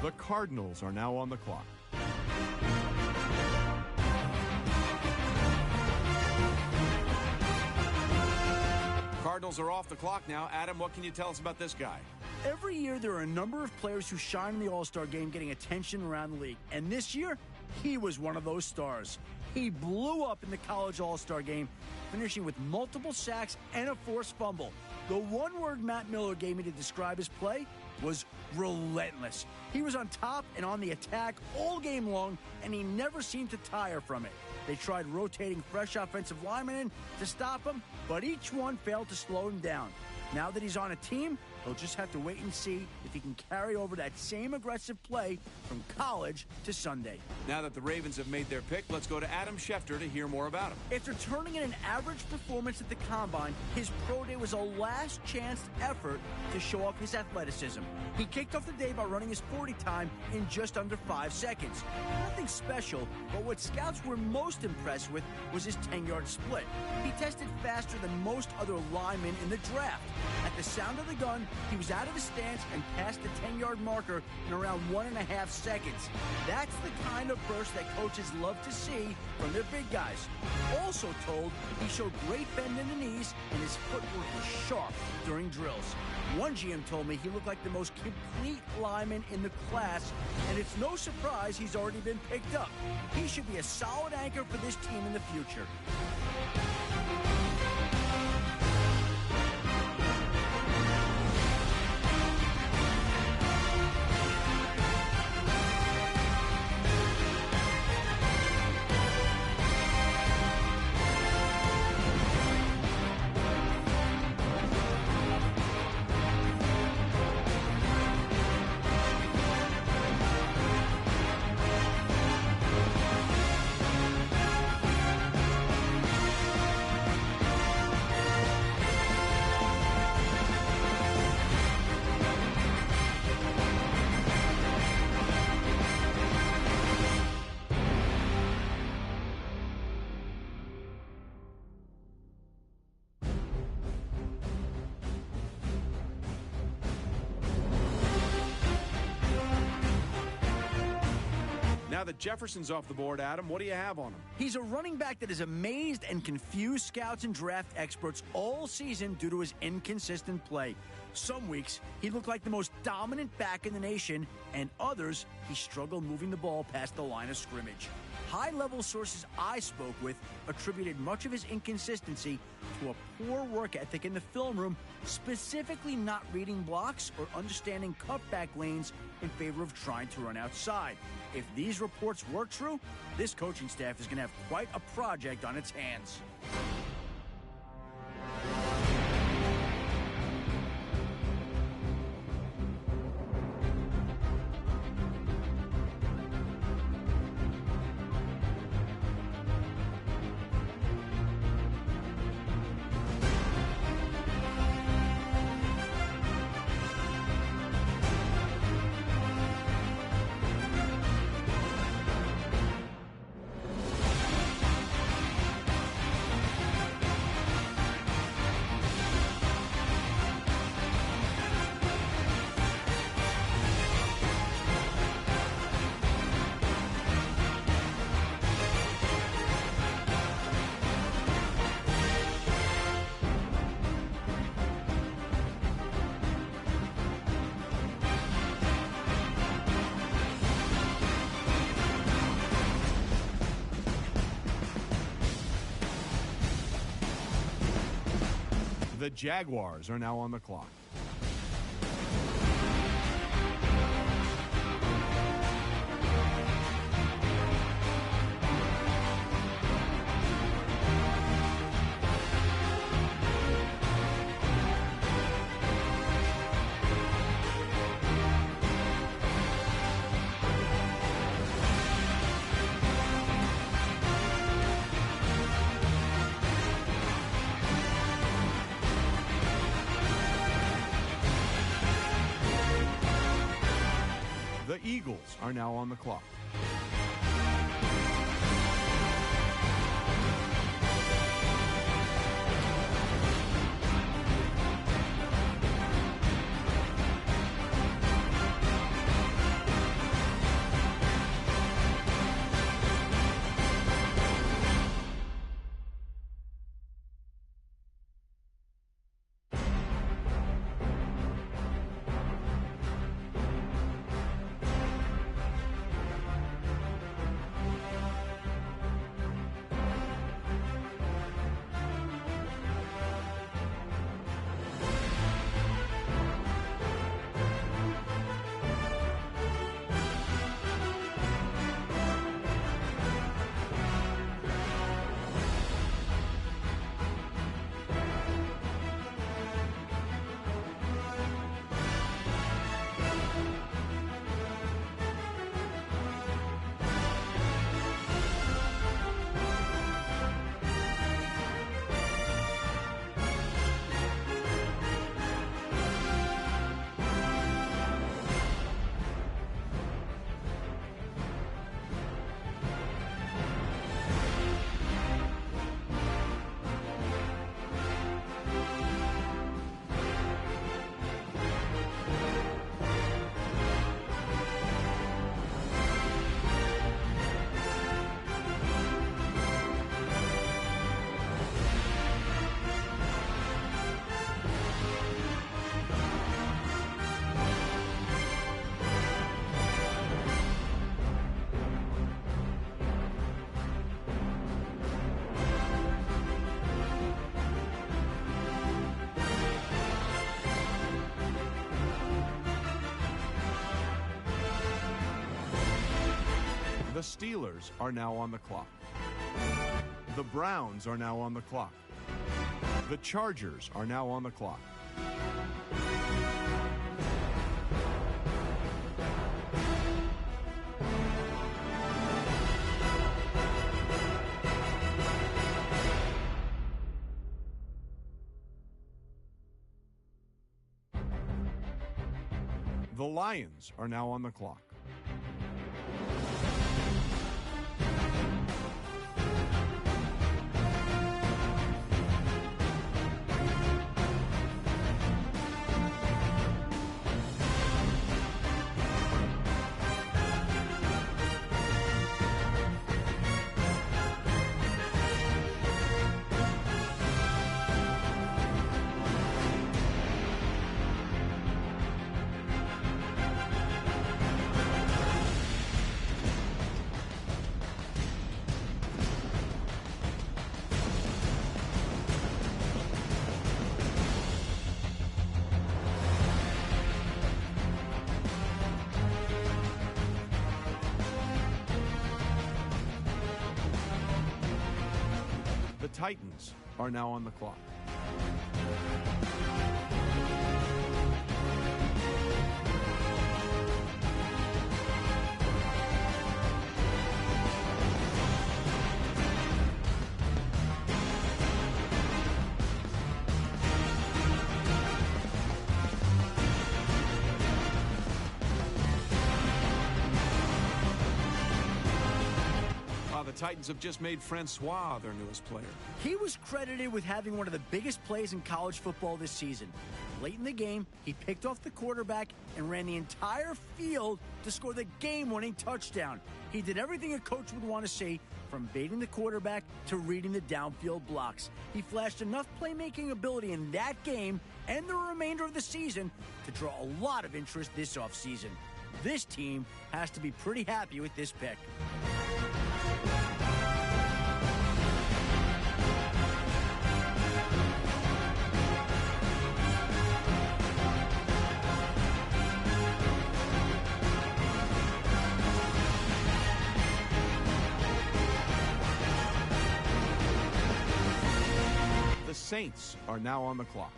The Cardinals are now on the clock. Cardinals are off the clock now. Adam, what can you tell us about this guy? Every year, there are a number of players who shine in the All-Star game, getting attention around the league. And this year, he was one of those stars. He blew up in the college All-Star game, finishing with multiple sacks and a forced fumble. The one word Matt Miller gave me to describe his play was relentless. He was on top and on the attack all game long, and he never seemed to tire from it. They tried rotating fresh offensive linemen in to stop him, but each one failed to slow him down. Now that he's on a team, he'll just have to wait and see if he can carry over that same aggressive play from college to Sunday. Now that the Ravens have made their pick, let's go to Adam Schefter to hear more about him. After turning in an average performance at the Combine, his pro day was a last-chance effort to show off his athleticism. He kicked off the day by running his 40 time in just under 5 seconds. Nothing special, but what scouts were most impressed with was his 10-yard split. He tested faster than most other linemen in the draft. At the sound of the gun, he was out of his stance and passed the 10-yard marker in around 1.5 seconds. That's the kind of burst that coaches love to see from their big guys. Also told, he showed great bend in the knees and his footwork was sharp during drills. One GM told me he looked like the most complete lineman in the class, and it's no surprise he's already been picked up. He should be a solid anchor for this team in the future. Now that Jefferson's off the board, Adam, what do you have on him? He's a running back that has amazed and confused scouts and draft experts all season due to his inconsistent play. Some weeks, he looked like the most dominant back in the nation, and others, he struggled moving the ball past the line of scrimmage. High-level sources I spoke with attributed much of his inconsistency to a poor work ethic in the film room, specifically not reading blocks or understanding cutback lanes in favor of trying to run outside. If these reports were true, this coaching staff is going to have quite a project on its hands. The Jaguars are now on the clock. The Eagles are now on the clock. The Steelers are now on the clock. The Browns are now on the clock. The Chargers are now on the clock. The Lions are now on the clock. The Titans are now on the clock. The Titans have just made Francois their newest player. He was credited with having one of the biggest plays in college football this season. Late in the game, he picked off the quarterback and ran the entire field to score the game-winning touchdown. He did everything a coach would want to see, from baiting the quarterback to reading the downfield blocks. He flashed enough playmaking ability in that game and the remainder of the season to draw a lot of interest this offseason. This team has to be pretty happy with this pick. The Saints are now on the clock.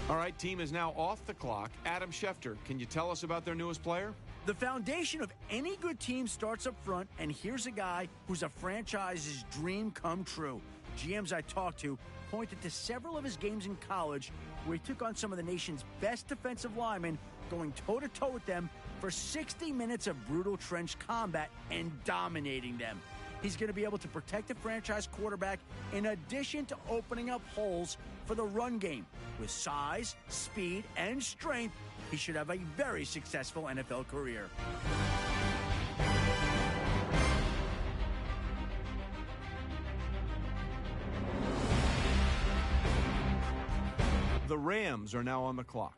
All right, team is now off the clock. Adam Schefter, can you tell us about their newest player? The foundation of any good team starts up front, and here's a guy who's a franchise's dream come true. GMs I talked to pointed to several of his games in college where he took on some of the nation's best defensive linemen, going toe-to-toe with them for 60 minutes of brutal trench combat and dominating them. He's going to be able to protect the franchise quarterback in addition to opening up holes for the run game. With size, speed, and strength, he should have a very successful NFL career. The Rams are now on the clock.